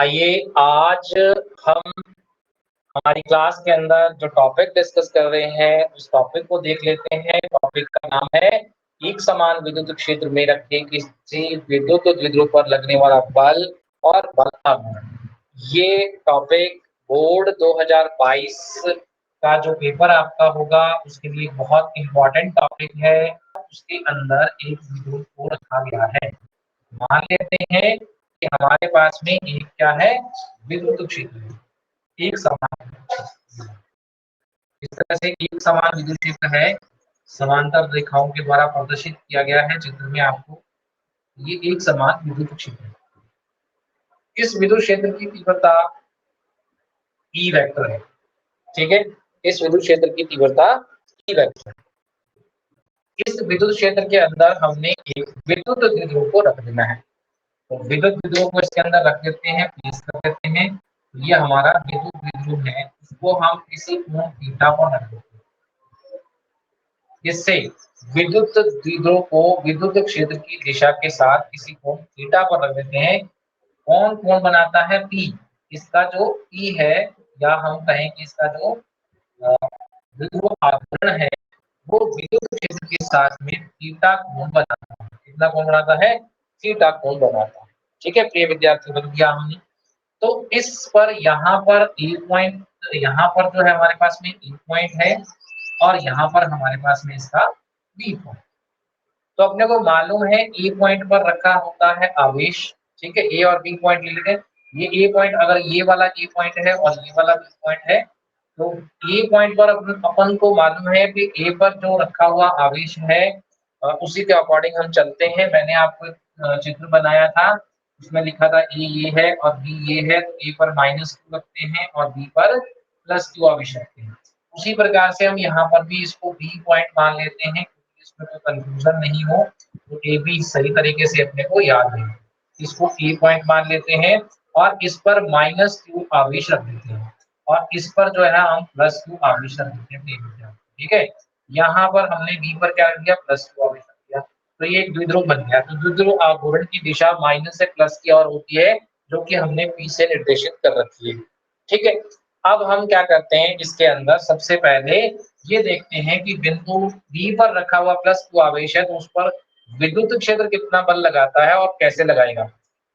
आइए आज हम हमारी क्लास के अंदर जो टॉपिक डिस्कस कर रहे हैं उस टॉपिक को देख लेते हैं। टॉपिक का नाम है एक समान विद्युत क्षेत्र में रखे किसी विद्युत द्विध्रुव पर लगने वाला बल और बल का गुण। ये टॉपिक बोर्ड 2022 का जो पेपर आपका होगा उसके लिए बहुत इंपॉर्टेंट टॉपिक है। उसके अंदर एक विद्युत को रखा गया है। मान लेते हैं कि हमारे पास में एक क्या है, विद्युत क्षेत्र है, एक समान। इस तरह से एक समान विद्युत क्षेत्र है, समांतर रेखाओं के द्वारा प्रदर्शित किया गया है चित्र में आपको। ये एक समान विद्युत क्षेत्र है। इस विद्युत क्षेत्र की तीव्रता ई वेक्टर है। ठीक है, इस विद्युत क्षेत्र की तीव्रता ई वेक्टर है। इस विद्युत क्षेत्र के अंदर हमने एक विद्युत द्विध्रुव को रख देना है। तो विद्युत द्विध्रुव को इसके अंदर रख देते हैं, प्लेस कर देते हैं। ये हमारा विद्युत द्विध्रुव है, इसको हम किसी कोण थीटा पर रख देते हैं। इससे विद्युत द्विध्रुव को विद्युत क्षेत्र की दिशा के साथ किसी कोण थीटा पर रख देते हैं। कौन कोण बनाता है? पी। इसका जो पी है, या हम कहें कि इसका जो द्विध्रुव आवरण है, वो विद्युत क्षेत्र के साथ में थीटा कोण बनाता है। कितना कोण बनाता है? थीटा कोण बनाता है। ठीक है प्रिय विद्यार्थी, बन गया हमने। तो इस पर यहाँ पर ए पॉइंट, यहाँ पर जो है हमारे पास में ए पॉइंट है और यहाँ पर हमारे पास में इसका बी पॉइंट। तो अपने को मालूम है ए पॉइंट पर रखा होता है आवेश। ठीक है, ए और बी पॉइंट ले लेते हैं। ये ए पॉइंट, अगर ये वाला ए पॉइंट है और ये वाला बी पॉइंट है, तो ए पॉइंट पर अपन को मालूम है कि ए पर जो रखा हुआ आवेश है उसी के अकॉर्डिंग हम चलते हैं। मैंने आपको एक चित्र बनाया था, उसमें लिखा था ए ये है और बी ये है। तो ए पर -q रखते हैं और बी पर +q आवेश रखते हैं। उसी प्रकार से हम यहाँ पर भी इसको बी पॉइंट मान लेते हैं, इसमें कोई कंफ्यूजन नहीं हो। तो ए बी सही तरीके से अपने को याद है। इसको ए पॉइंट मान लेते हैं और इस पर -q आवेश रख देते हैं और इस पर जो है हम +q आवेश रख देते हैं। ठीक है, यहाँ पर हमने बी पर क्या रख दिया? +q आवेश रख दिया। तो ये एक द्विध्रुव बन गया। तो द्विध्रुव आघूर्ण की दिशा माइनस से प्लस की ओर होती है, जो कि हमने पी से निर्देशित कर रखी है। ठीक है, अब हम क्या करते हैं, इसके अंदर सबसे पहले ये देखते हैं कि बिंदु बी पर रखा हुआ +q आवेश है, तो उस पर विद्युत क्षेत्र कितना बल लगाता है और कैसे लगाएगा।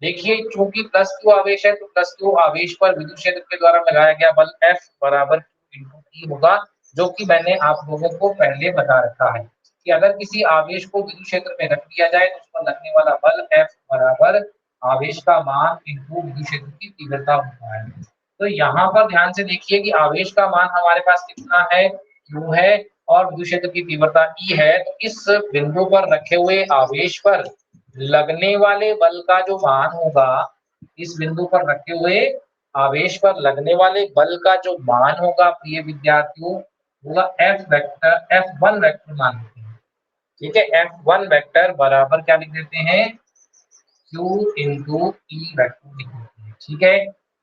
देखिए, चूंकि +q आवेश है तो +q आवेश पर विद्युत क्षेत्र के द्वारा लगाया गया बल F बराबर Q × E होगा, जो कि मैंने आप लोगों को पहले बता रखा है कि अगर किसी आवेश को विद्युत क्षेत्र में रख दिया जाए तो उस पर लगने वाला बल F बराबर आवेश का मान इंटू विद्युत क्षेत्र की तीव्रता होता है। तो यहाँ पर ध्यान से देखिए कि आवेश का मान हमारे पास कितना है? Q है और विद्युत क्षेत्र की तीव्रता E है। तो इस बिंदु पर रखे हुए आवेश पर लगने वाले बल का जो मान होगा, इस बिंदु पर रखे हुए आवेश पर लगने वाले बल का जो मान होगा प्रिय विद्यार्थियों, होगा F वेक्टर, F1 वेक्टर मान लेते हैं। ठीक है, F1 वेक्टर बराबर क्या लिख देते हैं? Q × E वेक्टर लिख देते हैं। ठीक है,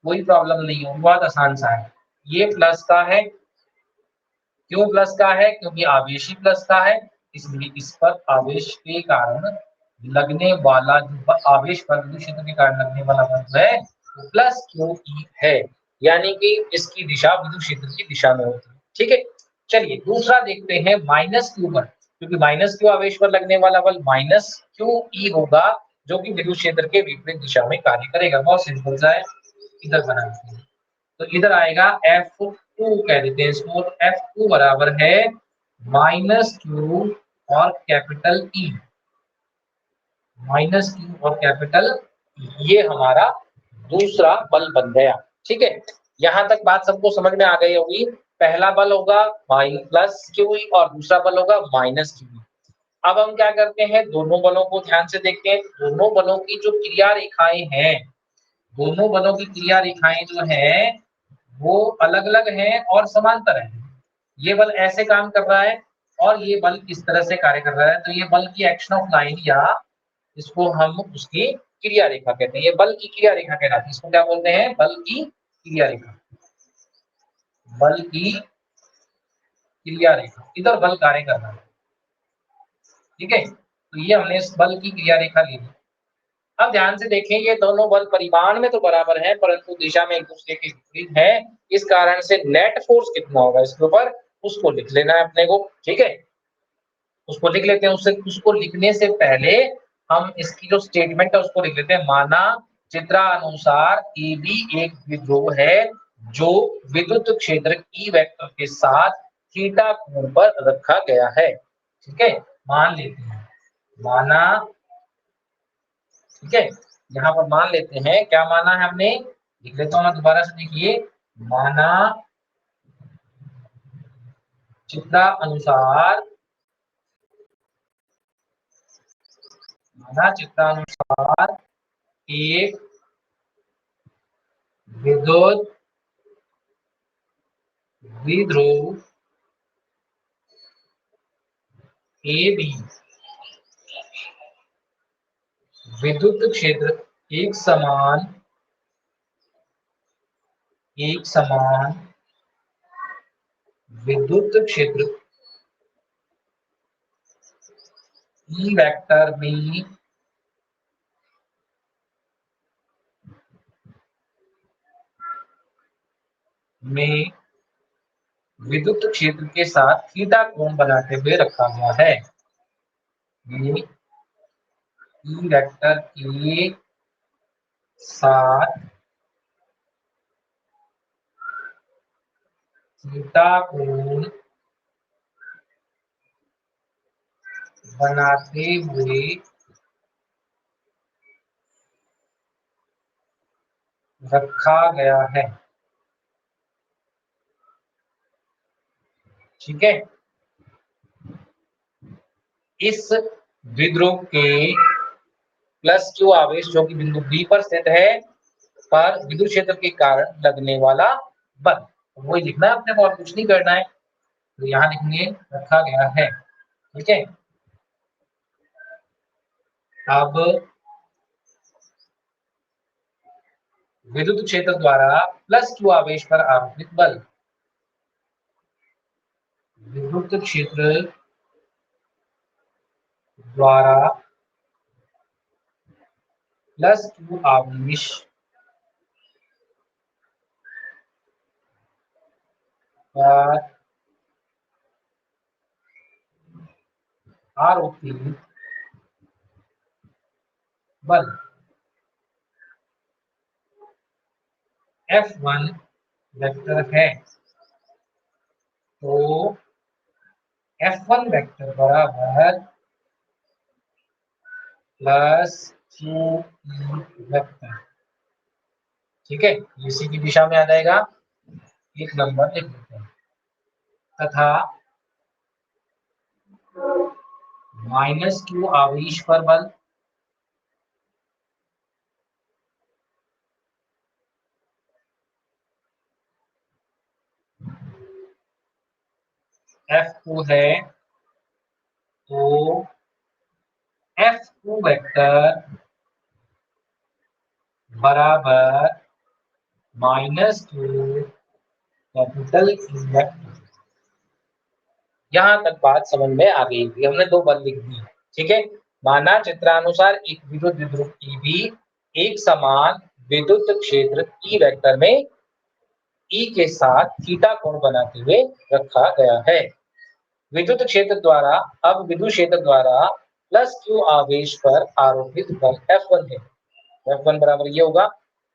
कोई प्रॉब्लम नहीं हो, बहुत आसान सा है। ये प्लस का है। क्यों प्लस का है? क्योंकि आवेश ही प्लस का है, इसलिए इस पर आवेश के कारण लगने वाला जो आवेश पर विद्युत क्षेत्र के कारण लगने वाला बल है वो +QE है, यानी कि इसकी दिशा विद्युत क्षेत्र की दिशा में होती है। ठीक है, चलिए दूसरा देखते हैं -Q पर, क्योंकि -Q आवेश पर लगने वाला बल -QE होगा, जो कि विद्युत क्षेत्र के विपरीत दिशा में कार्य करेगा। बहुत सिंपल सा है, इधर बना देते हैं। तो इधर आएगा F2 कह देते हैं इसको। F2 बराबर है -Q और कैपिटल E, -Q और कैपिटल E। ये हमारा दूसरा बल बन गया। ठीक है, यहाँ तक बात सबको समझ में आ गई होगी। पहला बल होगा +QE और दूसरा बल होगा -QE। अब हम क्या करते हैं, दोनों बलों को ध्यान से देखते हैं। दोनों बलों की जो क्रिया रेखाएं हैं, दोनों बलों की क्रिया रेखाएं जो है वो अलग अलग हैं और समांतर हैं। ये बल ऐसे काम कर रहा है और ये बल इस तरह से कार्य कर रहा है। तो ये बल की एक्शन ऑफ लाइन, या इसको हम उसकी क्रिया रेखा कहते हैं। ये बल की क्रिया रेखा कहलाती है। इसको क्या बोलते हैं? बल की क्रिया रेखा। बल की क्रिया रेखा, इधर बल कार्य कर रहा है। ठीक है, तो ये हमने इस बल की क्रिया रेखा ली। अब ध्यान से देखें ये दोनों बल परिमाण में तो बराबर हैं परंतु दिशा में एक दूसरे के विपरीत है। इस कारण से नेट फोर्स कितना होगा इसके ऊपर उसको लिख लेना है अपने को, ठीक है। उसको लिख लेते हैं, उससे उसको लिखने से पहले हम इसकी जो स्टेटमेंट है उसको लिख लेते हैं। माना चित्रानुसार AB एक द्विध्रुव है जो विद्युत क्षेत्र E वेक्टर के साथ थीटा कोण पर रखा गया है, ठीक है। मान लेते हैं, माना, ठीक है। यहाँ पर मान लेते हैं, क्या माना है हमने, लिख लेता हूँ मैं दोबारा से, देखिए। माना चित्रानुसार, माना चित्रानुसार एक विद्युत द्विध्रुव AB विद्युत क्षेत्र एक समान विद्युत क्षेत्र E वेक्टर में विद्युत क्षेत्र के साथ थीटा कोण बनाते हुए रखा गया है। ये E वेक्टर के साथ थीटा कोण बनाते हुए रखा गया है, ठीक है। इस द्विध्रुव के प्लस क्यू आवेश जो कि बिंदु बी पर स्थित है पर विद्युत क्षेत्र के कारण लगने वाला बल, वही लिखना है अपने को और कुछ नहीं करना है। तो यहाँ लिखेंगे रखा गया है, ठीक है। अब विद्युत क्षेत्र द्वारा प्लस क्यू आवेश पर आरोपित बल, विद्युत क्षेत्र द्वारा प्लस क्यू आवेश पर आरोपित बल F1 वेक्टर है। तो F1 वेक्टर बराबर प्लस क्यू वेक्टर, ठीक है। इसी की दिशा में आ जाएगा, एक नंबर लिख देते हैं। तथा माइनस क्यू आवेश पर बल F2 है। तो F2 वेक्टर बराबर minus Q capital Q vector. यहाँ तक बात समझ में आ गई थी, हमने दो बल लिख दी, ठीक है। माना चित्रानुसार एक विद्युत द्विध्रुव की भी एक समान विद्युत क्षेत्र ई वेक्टर में ई के साथ थीटा कोण बनाते हुए रखा गया है। विद्युत क्षेत्र द्वारा, अब विद्युत क्षेत्र द्वारा प्लस क्यू आवेश पर आरोपित बल F1 है। F1 बराबर ये होगा,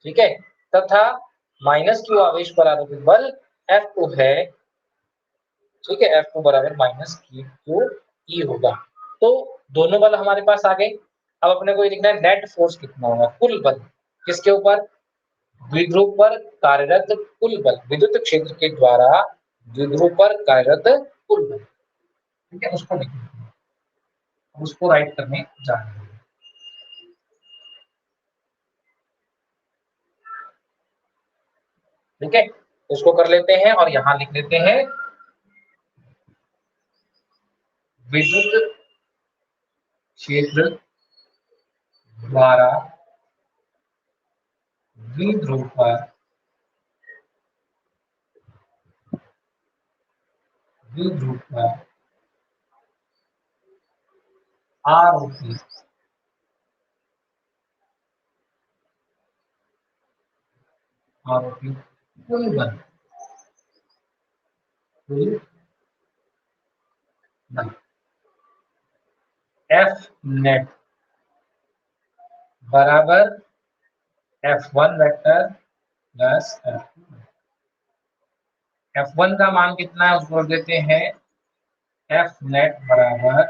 ठीक है। तथा माइनस क्यू आवेश पर आरोपित बल F2 है, ठीक है। F2 बराबर माइनस क्यू ई होगा। तो दोनों बल हमारे पास आ गए। अब अपने को ये लिखना है नेट फोर्स कितना होगा, कुल बल किसके ऊपर, द्विध्रुव पर कार्यरत कुल बल, विद्युत क्षेत्र के द्वारा द्विध्रुव पर कार्यरत कुल बल, ठीक है। उसको लिखेंगे, उसको राइट करने जा रहे हैं, ठीक है। उसको कर लेते हैं और यहाँ लिख लेते हैं विद्युत क्षेत्र द्वारा द्विध्रुव पर द्विध्रुव पर आरोपित आरोपी कुल बल, कुल बल एफ नेट बराबर F1 वेक्टर प्लस F1 का मान कितना है उसको देते हैं F नेट बराबर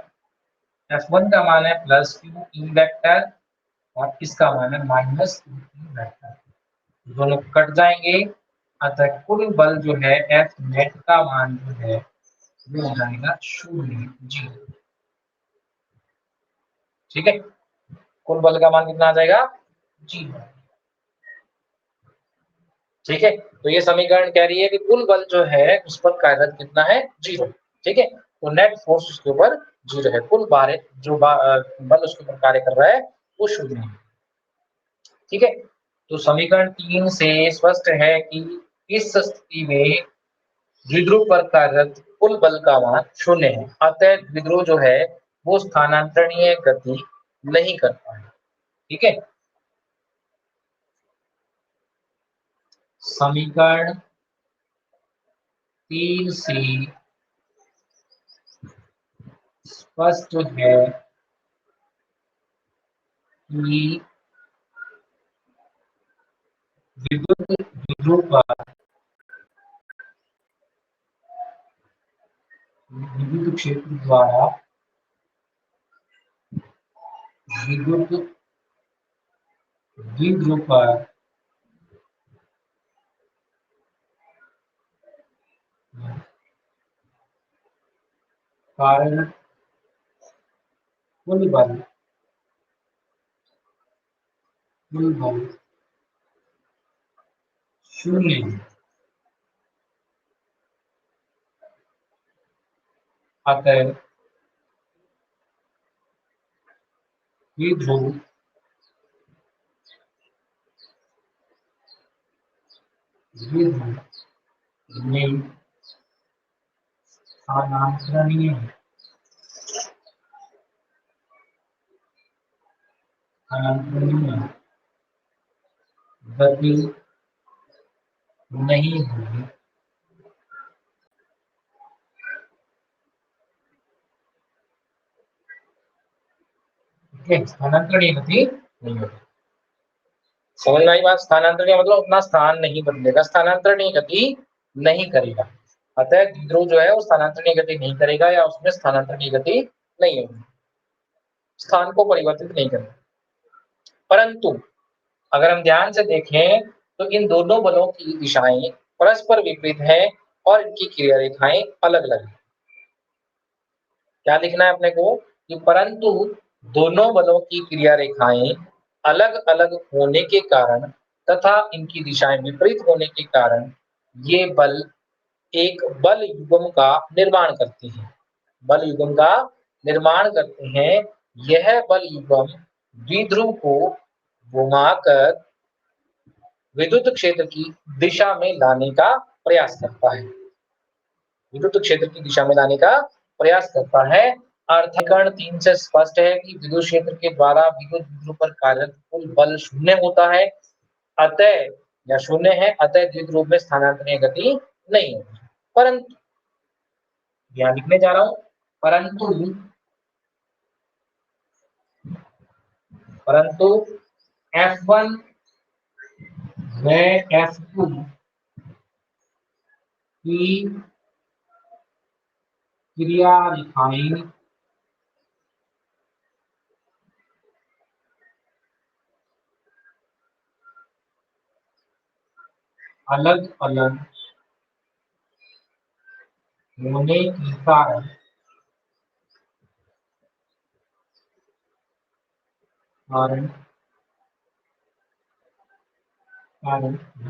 F1 का मान है प्लस क्यू ई वेक्टर और इसका मान है माइनस क्यू ई वेक्टर, दोनों कट जाएंगे। अतः कुल बल जो है F नेट का मान जो है वो हो जाएगा 0 ठीक है। कुल बल का मान कितना आ जाएगा 0 ठीक है। तो ये समीकरण कह रही है कि कुल बल जो है उस पर कार्यरत कितना है 0 ठीक है। तो नेट फोर्स उसके ऊपर 0 है, कुल बल उसके ऊपर कार्य कर रहा है वो 0 है ठीक है। तो समीकरण 3 से स्पष्ट है कि इस स्थिति में द्विध्रुव पर कार्यरत कुल बल का मान 0 है, अतः द्विध्रुव जो है वो स्थानांतरणीय गति नहीं करता है ठीक है। समीकरण 3 से स्पष्ट है कि द्विध्रुव पर विद्युत क्षेत्र द्वारा विद्युत द्विध्रुव पर कारण कुल बल 0 है, अतः द्विध्रुव में स्थानांतरणीय गति नहीं होगी ठीक है। स्थानांतरणीय गति नहीं होगी, समझ में आई बात। स्थानांतरणीय मतलब अपना स्थान नहीं बदलेगा, स्थानांतरणीय गति नहीं करेगा। अतः द्विध्रुव जो है वो स्थानांतरणीय गति नहीं करेगा या उसमें स्थानांतरणीय गति नहीं होगी, स्थान को परिवर्तित नहीं करेगा। परंतु अगर हम ध्यान से देखें तो इन दोनों बलों की दिशाएं परस्पर विपरीत हैं और इनकी क्रिया रेखाएं अलग अलग हैं। क्या लिखना है अपने को कि परंतु दोनों बलों की क्रिया रेखाएं अलग अलग होने के कारण तथा इनकी दिशाएं विपरीत होने के कारण ये बल एक बल युग्म का निर्माण करते हैं, बल युग्म का निर्माण करते हैं। यह बल युग्म द्विध्रुव को घुमाकर विद्युत क्षेत्र की दिशा में लाने का प्रयास करता है, विद्युत क्षेत्र की दिशा में लाने का प्रयास करता है। अर्थकरण 3 से स्पष्ट है कि विद्युत क्षेत्र के द्वारा विद्युत द्विध्रुव पर कार्यरत कुल बल 0 होता है, अतः या 0 है, अतः द्विध्रुव में स्थानांतरणीय गति नहीं होगी। परंतु ध्यान लिखने जा रहा हूं, परंतु F1 व F2 की क्रिया रेखाएं अलग अलग होने के कारण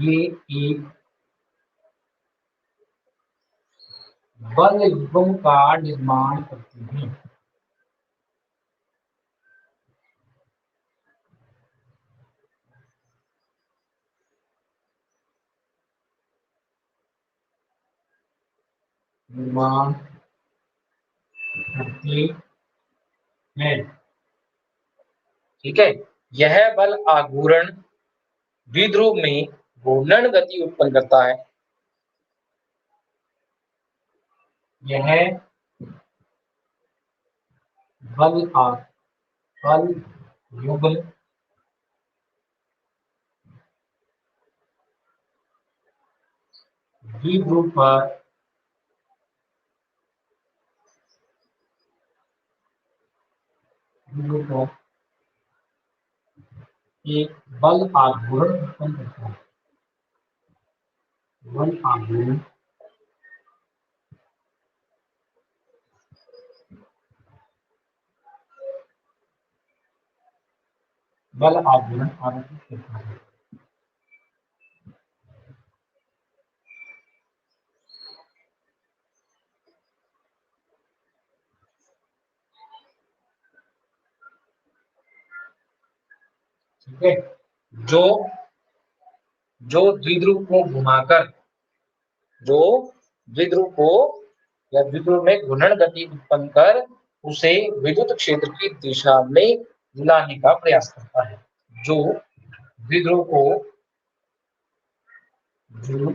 ये एक बल युग्म का निर्माण करते हैं। निर्माण करते हैं ठीक है। यह बल आघूर्ण द्विध्रुव में घूर्णन गति उत्पन्न करता है। यह बल युग्म द्विध्रुव पर एक बल आघूर्ण उत्पन्न करता है। बल आघूर्ण आरोपित करता है। ठीक है, जो द्विध्रुव को घुमाकर या द्विध्रुव में घूर्णन गति उत्पन्न कर उसे विद्युत क्षेत्र की दिशा में लाने का प्रयास करता है। जो द्विध्रुव को विद्युत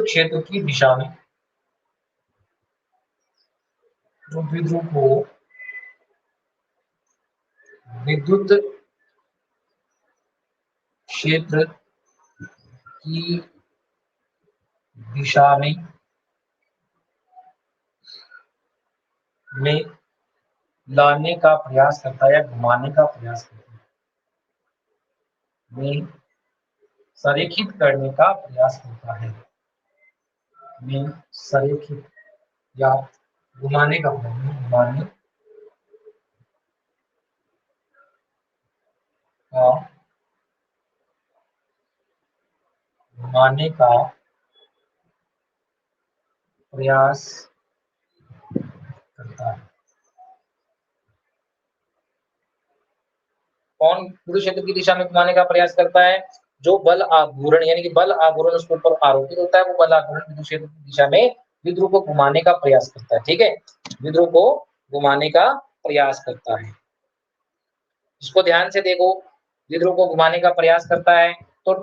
क्षेत्र की दिशा में विद्युत क्षेत्र की दिशा में लाने का प्रयास करता है या घुमाने का प्रयास करता है, में संरेखित करने का प्रयास करता है, में संरेखित या घुमाने का प्रयास करता है। कौन विद्युत क्षेत्र की दिशा में घुमाने का प्रयास करता है? जो बल आघूर्ण यानी कि बल आघूर्ण उसके ऊपर आरोपित होता है, वो बल आघूर्ण विद्युत क्षेत्र की दिशा में द्विध्रुव को घुमाने का प्रयास करता है। ठीक है, द्विध्रुव को घुमाने का प्रयास करता है। इसको ध्यान से देखो, द्विध्रुव को घुमाने का प्रयास करता है तो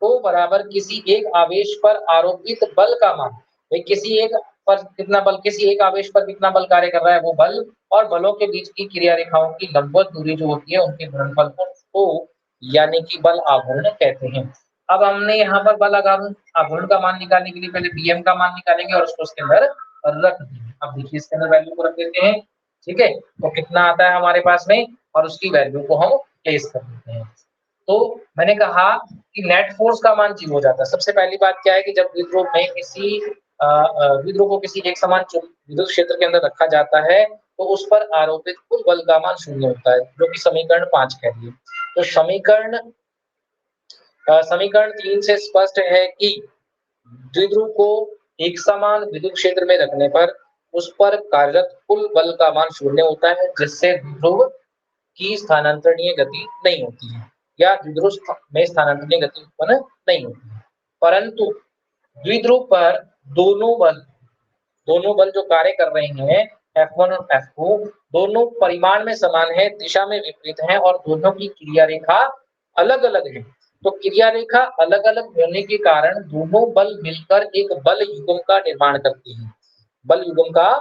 टो बराबर किसी एक आवेश पर आरोपित बल का मान, भाई किसी एक पर कितना बल, किसी एक आवेश पर कितना बल कार्य कर रहा है, वो बल और बलों के बीच की क्रिया रेखाओं की लंबवत दूरी जो होती है उनके गुणनफल को यानी कि बल आघूर्ण कहते हैं। अब हमने यहाँ पर बल आघूर्ण का मान निकालने के लिए पहले bm का मान निकालेंगे और उसको उसके अंदर रख देंगे। अब देखिए इसके अंदर वैल्यू को रख देते हैं। ठीक है, तो कितना आता है हमारे पास में और उसकी वैल्यू को हम प्लेस कर देते हैं। तो मैंने कहा कि नेट फोर्स का मान 0 हो जाता है। सबसे पहली बात क्या है कि जब द्विध्रुव में किसी द्विध्रुव को किसी एक समान विद्युत क्षेत्र के अंदर रखा जाता है तो उस पर आरोपित कुल बल का मान 0 होता है, जो कि समीकरण 5 कहती है। तो समीकरण 3 से स्पष्ट है कि द्विध्रुव को एक समान विद्युत क्षेत्र में रखने पर उस पर कार्यरत कुल बल का मान 0 होता है, जिससे द्विध्रुव की स्थानांतरणीय गति नहीं होती है या द्विध्रुव में स्थानांतरणीय गति उत्पन्न नहीं होती है। परंतु द्विध्रुव पर दोनों बल जो कार्य कर रहे हैं F1 और F2 दोनों परिमाण में समान है, दिशा में विपरीत हैं और दोनों की क्रिया रेखा अलग अलग है। तो क्रिया रेखा अलग अलग होने के कारण दोनों बल मिलकर एक बल युग्म का निर्माण करते हैं। बल युग्म का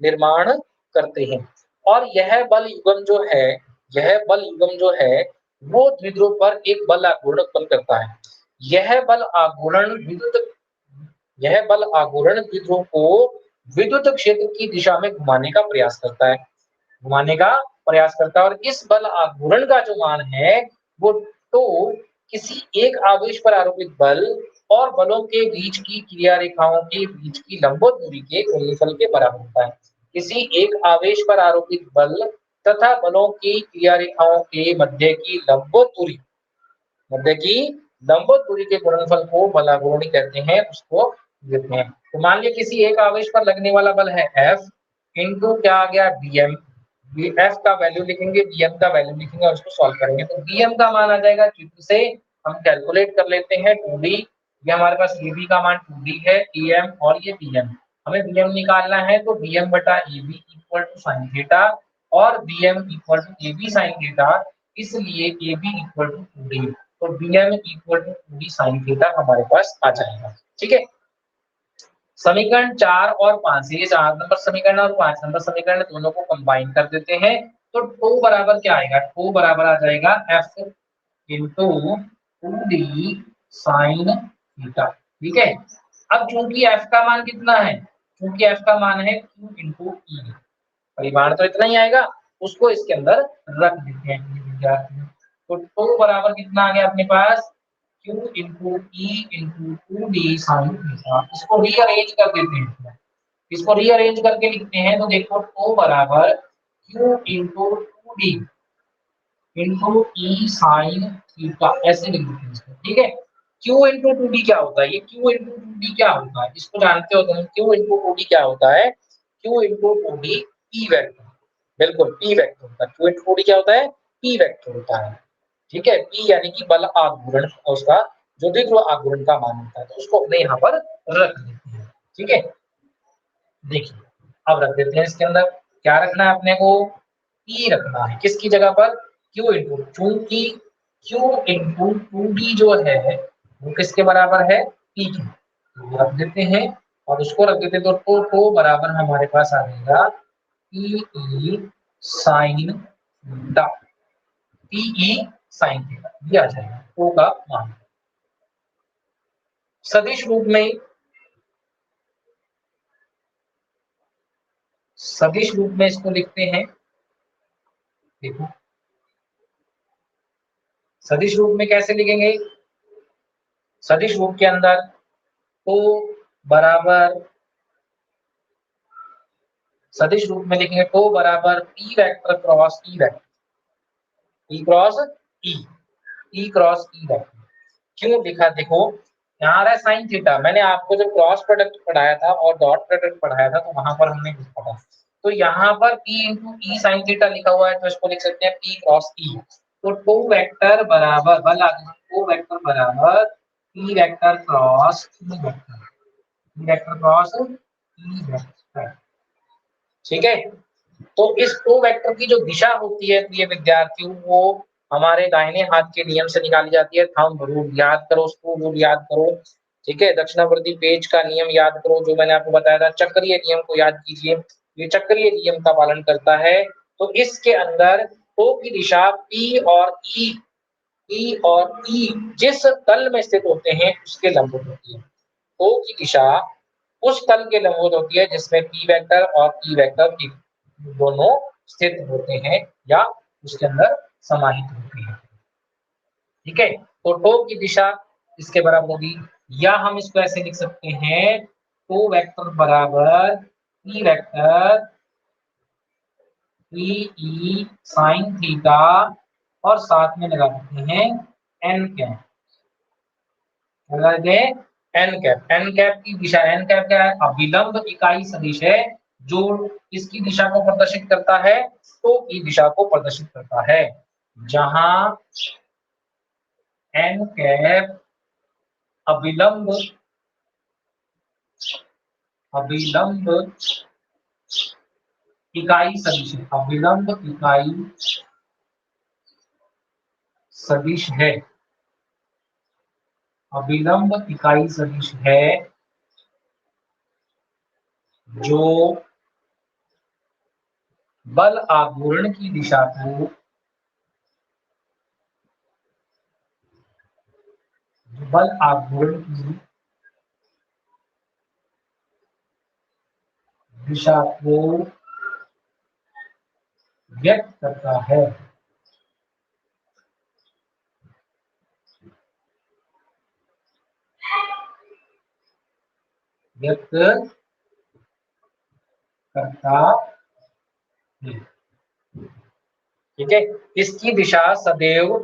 निर्माण करते हैं और यह बल युग्म जो है वो द्विध्रुव पर एक बल आघूर्ण उत्पन्न करता है। यह बल आघूर्ण द्विध्रुव को विद्युत क्षेत्र की दिशा में घुमाने का प्रयास करता है और इस बल आघूर्ण का जो मान है वो तो किसी एक आवेश पर आरोपित बल और बलों के बीच की क्रिया रेखाओं के बीच की लंबवत दूरी के गुणनफल के बराबर होता है। किसी एक आवेश पर आरोपित बल तथा बलों की क्रिया रेखाओं के मध्य की लंबवत दूरी के गुणनफल को बलाघूर्ण कहते हैं, उसको देते हैं। तो मान लिया किसी एक आवेश पर लगने वाला बल है F इंटू क्या आ गया bm, F का वैल्यू लिखेंगे, bm का वैल्यू लिखेंगे और उसको सॉल्व करेंगे। तो bm का मान आ जाएगा, क्योंकि से हम कैलकुलेट कर लेते हैं 2d ये हमारे पास ए बी का मान 2d है, ए एम और ये बी एम। हमें बी एम निकालना है तो बी एम बटा A B equal to sine theta और B M equal to A B sine theta, इसलिए A B equal to 2d, तो B M equal to 2d sine theta हमारे पास आ जाएगा। ठीक है, समीकरण 4 और 5 से, ये 4 नंबर समीकरण और 5 नंबर समीकरण दोनों को कंबाइन कर देते हैं, तो टू बराबर क्या आएगा, टू बराबर आ जाएगा F into 2d sine theta. ठीक है, अब चूंकि f का मान कितना है, चूंकि f का मान है q इंटू ई, परिमाण तो इतना ही आएगा, उसको इसके अंदर रख देते हैं विद्यार्थी। तो टू बराबर कितना आ गया अपने पास, q into E into 2d sine theta. इसको रीअरेंज कर देते हैं, इसको रीअरेंज करके लिखते हैं, तो देखो टू बराबर q इंटू 2d इंटू ई साइन थीटा, ऐसे लिख देते हैं इसको। ठीक है, q इंटू 2d क्या होता है, ये q इंटू 2d क्या होता है, इसको जानते हो तुम, q इंटू 2d क्या होता है, q into 2d p vector, बिल्कुल p वेक्टर होता है। q इंटू 2d क्या होता है, p वेक्टर होता है। ठीक है, p यानी कि बल आघूर्ण, उसका जो द्विध्रुव आघूर्ण का मान होता है, तो उसको अपने यहाँ पर रख देते हैं। ठीक है, देखिए अब रख देते हैं इसके अंदर, क्या रखना है अपने को, ई रखना है, किसकी जगह पर, क्यू इंटू, चूंकि क्यू इंटू 2d जो है वो किसके बराबर है, पी के, तो रख देते हैं और उसको रख देते हैं, तो टू बराबर हमारे पास आ जाएगा P E sine theta, P E sine theta ये आ जाएगा टू का मान। सदिश रूप में, सदिश रूप में इसको लिखते हैं, देखो सदिश रूप में कैसे लिखेंगे, सदिश रूप के अंदर तो बराबर, सदिश रूप में लिखेंगे तो बराबर P vector cross E vector, E cross E, E cross E vector. क्यों लिखा, देखो यहाँ आ रहा है साइन थीटा, मैंने आपको जब क्रॉस प्रोडक्ट पढ़ाया था और डॉट प्रोडक्ट पढ़ाया था तो वहां पर हमने लिखा था, तो यहाँ पर p इंटू ई साइन थीटा लिखा हुआ है, तो इसको लिख सकते हैं p क्रॉस ई। तो टू वेक्टर बराबर बल आगमन, टू वेक्टर बराबर p vector cross E vector, p vector cross E vector. ठीक है, तो इस टू वेक्टर की जो दिशा होती है प्रिय विद्यार्थियों, वो हमारे दाहिने हाथ के नियम से निकाली जाती है, थंब रूल याद करो, उसको रूल याद करो। ठीक है, दक्षिणावर्ती पेज का नियम याद करो, जो मैंने आपको बताया था, चक्रीय नियम को याद कीजिए, ये चक्रीय नियम का पालन करता है। तो इसके अंदर टू की दिशा पी और ई, ई और ई जिस तल में स्थित होते हैं उसके लंबवत होती है, टू की दिशा उस तल के लंबवत होती है जिसमें पी वेक्टर और ई वेक्टर दोनों स्थित होते हैं या उसके अंदर समाहित होते हैं। ठीक है, तो टो की दिशा इसके बराबर होगी, या हम इसको ऐसे लिख सकते हैं, टो वेक्टर बराबर P vector P E sign theta, और साथ में लगा देते हैं एन कैप, लगा देते हैं एन कैप। एन कैप की दिशा, एन कैप क्या है, अभिलंब इकाई सदिश है, जो इसकी दिशा को प्रदर्शित करता है, तो की दिशा को प्रदर्शित करता है, जहां एन कैप अभिलंब, अभिलंब इकाई सदिश है, अभिलंब इकाई सदिश है, अभिलंब इकाई सदिश है, जो बल आघूर्ण की दिशा को, बल आघूर्ण की दिशा को व्यक्त करता है, व्यक्त करता है। ठीक है, इसकी दिशा सदैव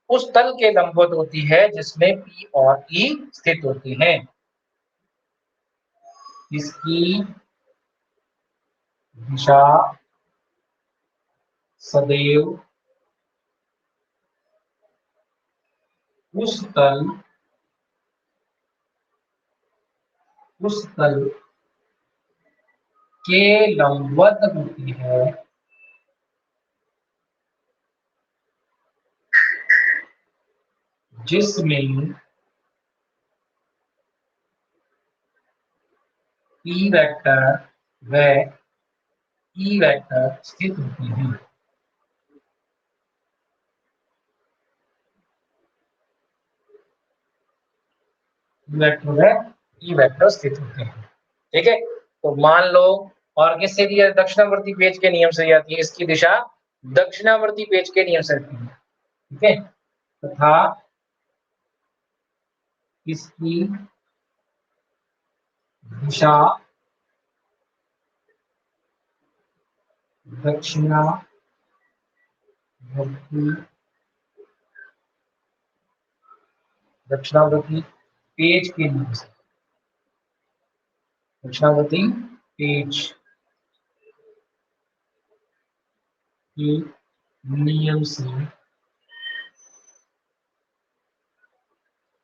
उस तल के लंबवत होती है जिसमें P और E स्थित होती हैं, इसकी दिशा सदैव उस तल उस तल के लंबवत होती है जिसमें ई वेक्टर व ई वेक्टर स्थित होते हैं। वेक्टर व ई वेक्टर स्थित होते हैं। ठीक है, तो मान लो, और किससे दिया, दक्षिणावर्ती पेज के नियम से आती है, इसकी दिशा दक्षिणावर्ती पेज के नियम से रहती है। ठीक है, तथा इसकी दिशा दक्षिणावर्ती पेज के नियम से, दक्षिणावर्ती पेज के नियम से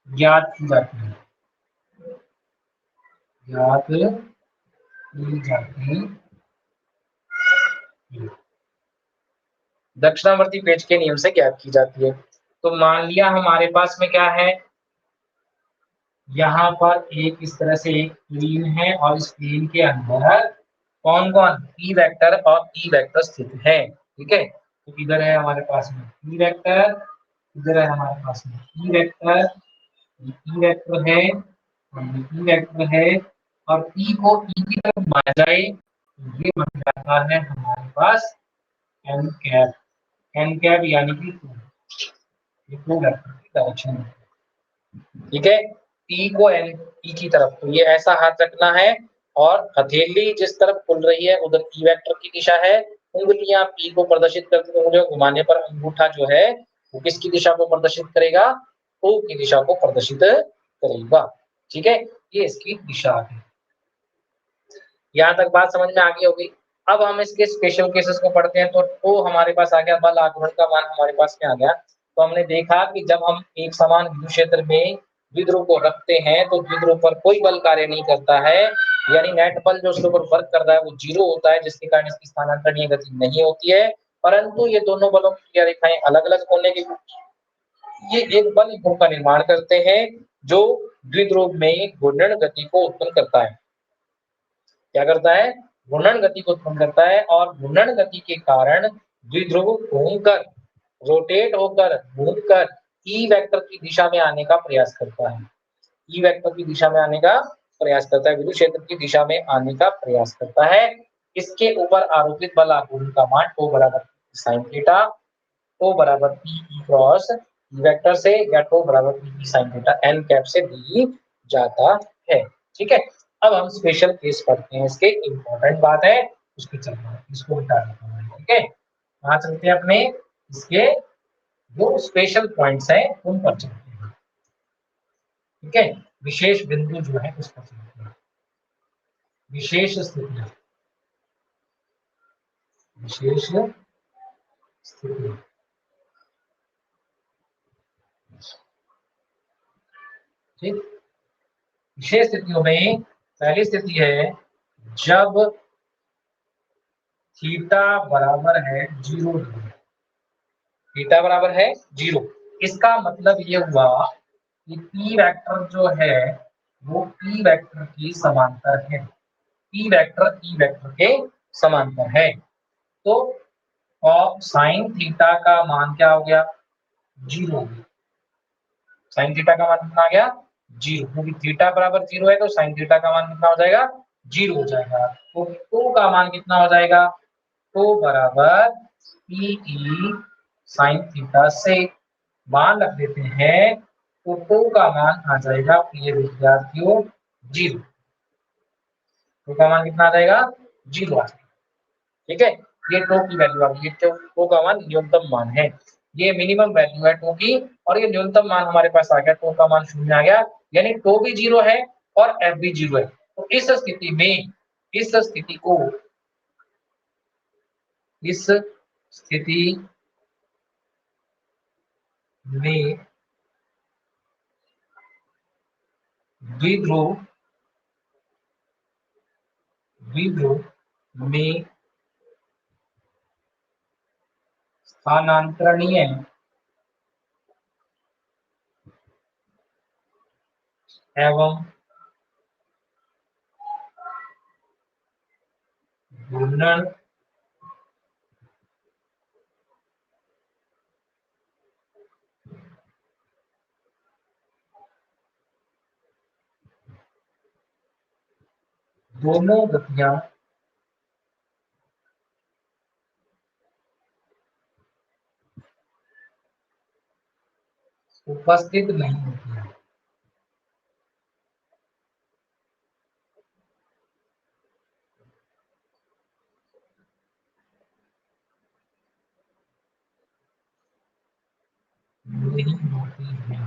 ज्ञात की जाती है, ज्ञात की जाती है। दक्षिणावर्ती पेज के नियम से ज्ञात की जाती है। तो मान लिया हमारे पास में क्या है, यहाँ पर एक इस तरह से एक प्लेन है और इस प्लेन के अंदर कौन कौन ई वेक्टर और ई वेक्टर स्थित है। ठीक है, तो इधर है हमारे पास में ई वेक्टर, इधर है हमारे पास में ई वेक्टर, ई वेक्टर है और ई वेक्टर है, और ई को ई की तरफ माना जाए तो ये बन जाता है हमारे पास एन कैप, एन कैप यानी कि ये टू वेक्टर की डायरेक्शन है। ठीक है, ई को एन, ई की तरफ, तो ये ऐसा हाथ रखना है और हथेली जिस तरफ खुल रही है उधर ई वेक्टर की दिशा है। उंगलियां पी को प्रदर्शित करती हैं, उंगलियों घुमाने पर अंगूठा जो है वो किसकी दिशा को प्रदर्शित करेगा, ओ की दिशा को प्रदर्शित करेगा। ठीक है, ये इसकी दिशा है। यहाँ तक बात समझ में आ गई होगी। अब हम इसके स्पेशल केसेस को पढ़ते हैं। तो हमारे पास आ गया, बल आघूर्ण का मान हमारे पास में आ गया। तो हमने देखा कि जब हम एक समान विद्युत क्षेत्र में द्विध्रुव को रखते हैं तो द्विध्रुव पर कोई बल कार्य नहीं करता है, यानी नेट बल जो उसके ऊपर वर्क कर रहा है वो जीरो होता है, जिसके कारण इसकी स्थानांतरणीय गति नहीं होती है। परंतु ये दोनों बलों की क्रिया रेखाएं अलग अलग होने के ये एक बल युग्म का निर्माण करते हैं जो द्विध्रुव में घूर्णन गति को उत्पन्न करता है। क्या करता है, घूर्णन गति को उत्पन्न करता है, और घूर्णन गति के कारण द्विध्रुव घूमकर, रोटेट होकर, घूमकर ई वेक्टर की दिशा में आने का प्रयास करता है, ई वेक्टर की दिशा में आने का प्रयास करता है, विद्युत क्षेत्र की दिशा में आने का प्रयास करता है। इसके ऊपर आरोपित बल आघूर्ण का मान O बराबर साइन थीटा, O बराबर पी क्रॉस वेक्टर से, या O बराबर P sine theta N cap से दी जाता है। ठीक है, अब हम स्पेशल केस पढ़ते हैं, इसके इंपॉर्टेंट बात है उसको चलना है, इसको बता देता हूं। ठीक है, वहां चलते हैं अपने इसके जो स्पेशल पॉइंट्स हैं उन पर चलते हैं। ठीक है, विशेष बिंदु जो है उस पर चलते हैं। विशेष स्थितियां, विशेष स्थितियां। ठीक, विशेष स्थितियों में पहली स्थिति है जब थीटा बराबर है 0 डिग्री, थीटा बराबर है 0। इसका मतलब ये हुआ कि पी वेक्टर जो है वो पी वेक्टर की समांतर है, पी वेक्टर ई वेक्टर के समांतर है। तो और साइन थीटा का मान क्या हो गया, 0 हो गया। साइन थीटा का मान कितना आ गया, 0, क्योंकि थीटा बराबर 0 है तो साइन थीटा का मान कितना हो जाएगा, 0 हो जाएगा। तो टू का मान कितना हो जाएगा, टू बराबर पी ई साइन थीटा से मान रख देते हैं, तो टू का मान आ जाएगा प्रिय विद्यार्थियों 0। टू का मान कितना आ जाएगा, 0 आ जाएगा। ठीक है, ये टू की वैल्यू आ गई, ये टू का मान न्यूनतम मान है, ये मिनिमम वैल्यू है टू की, और ये न्यूनतम मान हमारे पास आ गया, टू का मान 0 आ गया, यानी टू भी 0 है और एफ भी 0 है। तो इस स्थिति में, इस स्थिति को, इस स्थिति में द्विध्रुव द्विध्रुव में स्थानांतरणीय एवं घूर्णन दोनों गतियां उपस्थित नहीं होती है। नहीं होती है।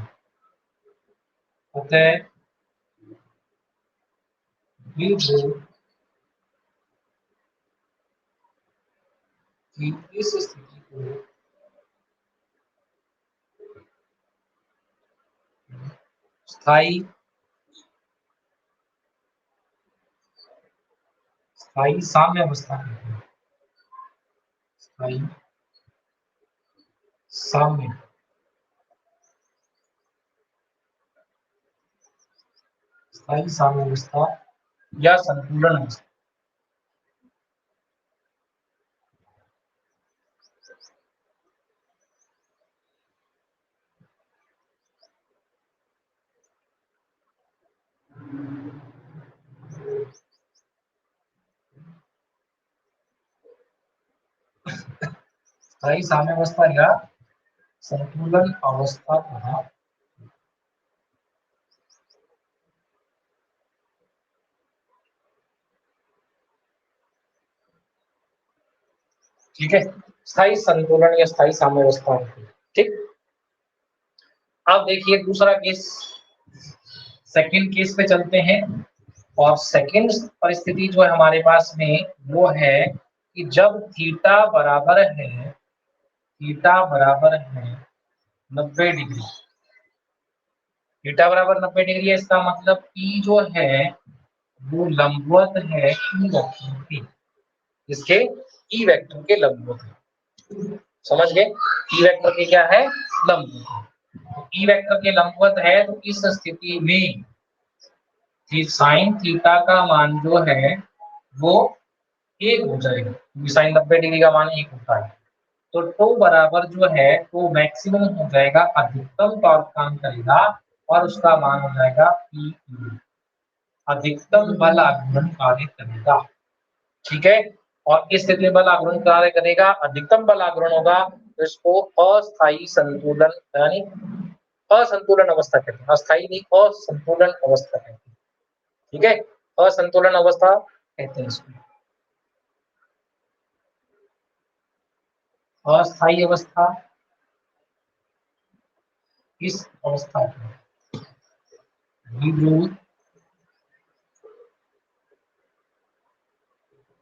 अतः द्विध्रुव की इस स्थिति को स्थायी स्थायी साम्य अवस्था कहते हैं। स्थायी साम्य स्थायी साम्य अवस्था या संतुलन अवस्था। स्थायी साम्य अवस्था या संतुलन अवस्था कहा। ठीक है, स्थायी संतुलन या स्थायी साम्य अवस्था। ठीक, अब देखिए दूसरा केस, सेकंड केस पे चलते हैं। और सेकंड परिस्थिति जो है हमारे पास में वो है कि जब थीटा बराबर है 90 डिग्री। थीटा बराबर 90 डिग्री है, इसका मतलब ई जो है वो लंबवत है ई वेक्टर के, इसके ई वेक्टर के लंबवत है। समझ गए, ई वेक्टर के क्या है, लंबवत। तो ई वेक्टर के लंबवत है तो इस स्थिति में साइन थीटा का मान जो है वो 1 हो जाएगा, क्योंकि साइन 90 डिग्री का मान 1 होता है। तो टो बराबर जो है वो मैक्सिमम हो जाएगा, अधिकतम टॉर्क काम करेगा और उसका मान हो जाएगा पी, अधिकतम बल आघूर्ण कार्य करेगा। ठीक है, और इस स्थिति में बल आघूर्ण कार्य करेगा, अधिकतम बल आघूर्ण होगा, तो इसको अस्थायी संतुलन यानी असंतुलन अवस्था कहते हैं। अस्थायी नहीं, असंतुलन अवस्था कहते हैं। ठीक है, असंतुलन अवस्था कहते हैं इसको। अस्थायी अवस्था इस अवस्था को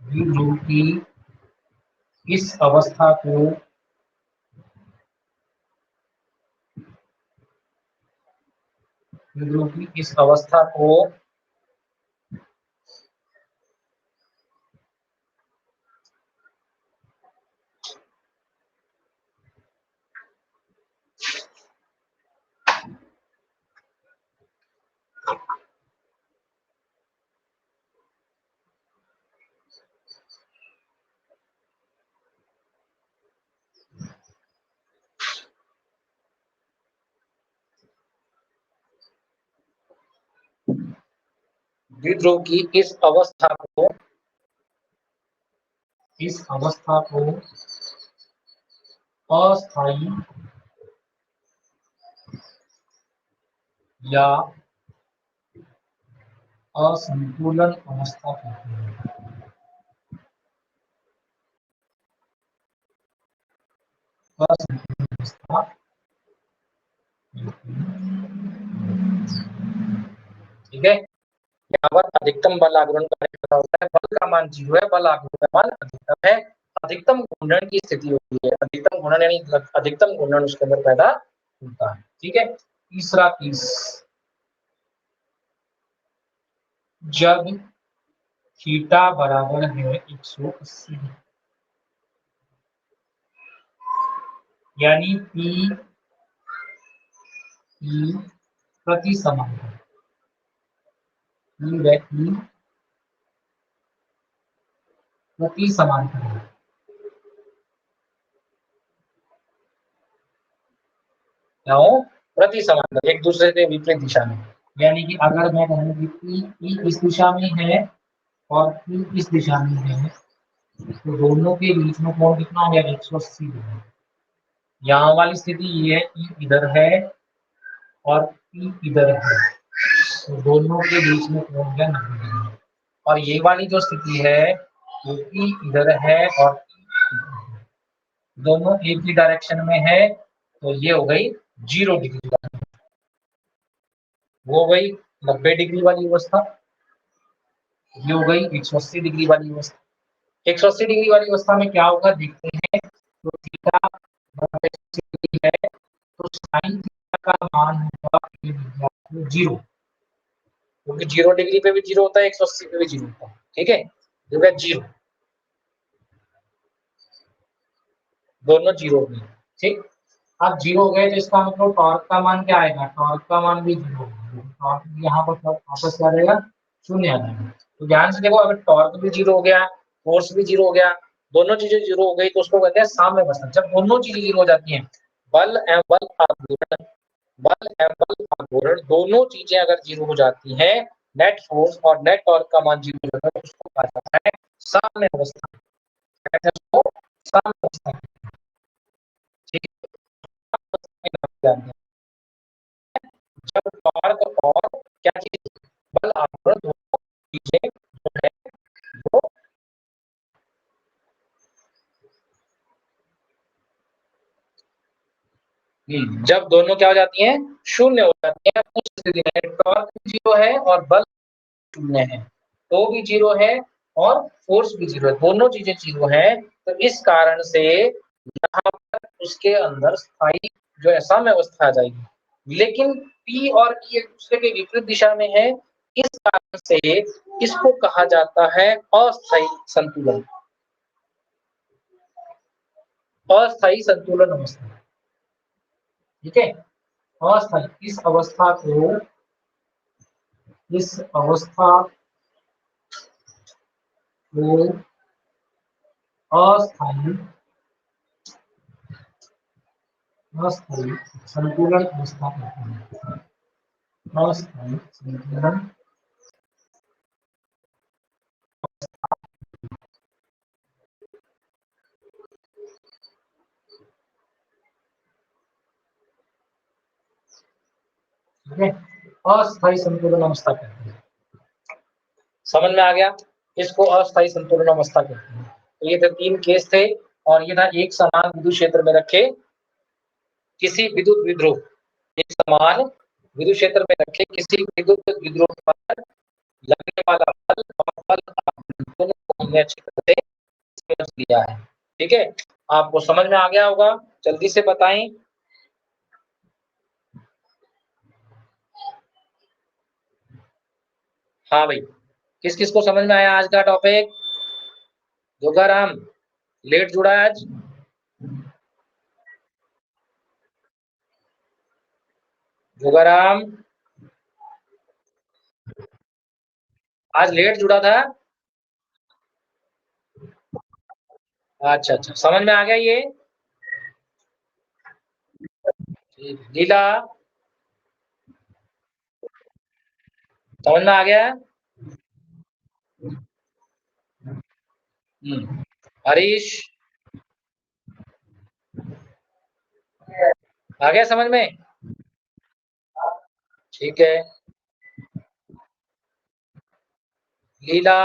द्विध्रुव की इस अवस्था को द्विध्रुव की इस अवस्था को द्विध्रुव की इस अवस्था को अस्थायी या असंतुलन अवस्था कहते हैं। असंतुलन अवस्था। ठीक है, यहाँ पर अधिकतम बल आघूर्ण का होता है, बल का मान 0 है, बल आघूर्ण का मान अधिकतम है, अधिकतम घूर्णन की स्थिति होती है। अधिकतम घूर्णन यानी अधिकतम घूर्णन उसके अंदर पैदा होता है। ठीक है, तीसरा केस, जब थीटा बराबर है 180, यानी पी प्रति समांतर, प्रति समांतर है। क्या हो? प्रति समांतर, एक दूसरे के विपरीत दिशा में। यानी कि अगर मैं कहूँ कि पी इस दिशा में है और पी इस दिशा में है, तो दोनों के बीच में कोण कितना हो गया? 180 डिग्री। यहाँ वाली स्थिति ये है, ई इधर है और पी इधर है, तो दोनों के बीच में कोण हो गया 90 डिग्री। और ये वाली जो स्थिति है, वो ई इधर है और पी इधर है, दोनों एक ही डायरेक्शन में है, तो ये हो गई 0 डिग्री वाली, वो हो गई 90 डिग्री वाली अवस्था, ये हो गई 180 डिग्री वाली अवस्था। 180 डिग्री वाली अवस्था में क्या होगा देखते हैं। तो थीटा है, तो साइन थीटा का मान होगा 0, क्योंकि 0 डिग्री पे भी 0 होता है, 180 पे भी 0 होता है। ठीक है, तो 0, दोनों 0 में। ठीक, अब 0 हो गए तो इसका मतलब टॉर्क का मान क्या आएगा? टॉर्क का मान भी 0 होगा, टॉर्क यहाँ पर वापस क्या रहेगा? 0 आ जाएगा। तो ध्यान से देखो, अगर टॉर्क भी 0 हो गया, फोर्स भी 0 हो गया, दोनों चीजें 0 हो गई, तो उसको कहते हैं साम्य अवस्था। जब दोनों चीजें 0 हो जाती हैं, बल एवं बल आघूर्ण, बल एवं बल आघूर्ण दोनों चीजें अगर 0 हो जाती हैं, नेट फोर्स और नेट टॉर्क का मान 0 हो जाता है, उसको कहा जाता है साम्य अवस्था। कहते हैं उसको साम्य अवस्था। ठीक है, जब टॉर्क और क्या चीज, बल आघूर्ण दोनों चीजें जो है वो जब दोनों क्या हो जाती हैं? शून्य हो जाती हैं, उस स्थिति में टॉर्क भी 0 है और बल शून्य है, तो भी 0 है और फोर्स भी 0 है, दोनों चीजें 0 है। तो इस कारण से यहाँ पर उसके अंदर स्थायी जो है साम्य अवस्था आ जाएगी। लेकिन P और E एक दूसरे के विपरीत दिशा में है, इस कारण से इसको कहा जाता है अस्थायी संतुलन, अस्थायी संतुलन अवस्था। ठीक है, अस्थायी, इस अवस्था को, इस अवस्था को अस्थायी, अस्थायी संतुलन अवस्था कहते हैं। अस्थायी संतुलन, ठीक है, अस्थायी संतुलन अवस्था कहते हैं। समझ में आ गया? इसको अस्थायी संतुलन अवस्था कहते हैं। तो ये थे 3 केस थे, और ये था एक समान विद्युत क्षेत्र में रखे किसी विद्युत विद्रोह, एक समान विद्युत क्षेत्र में रखे किसी विद्युत विद्रोह पर लगने वाला बल और बल दोनों को हमने अच्छी तरह से समझ लिया है। ठीक है, आपको समझ में आ गया होगा, जल्दी से बताएं। हाँ भाई, किस किस को समझ में आया आज का टॉपिक? जोगाराम लेट जुड़ा है आज। जोगाराम आज लेट जुड़ा था। अच्छा अच्छा, समझ में आ गया ये? लीला समझ में आ गया? हरीश आ गया समझ में? ठीक है। लीला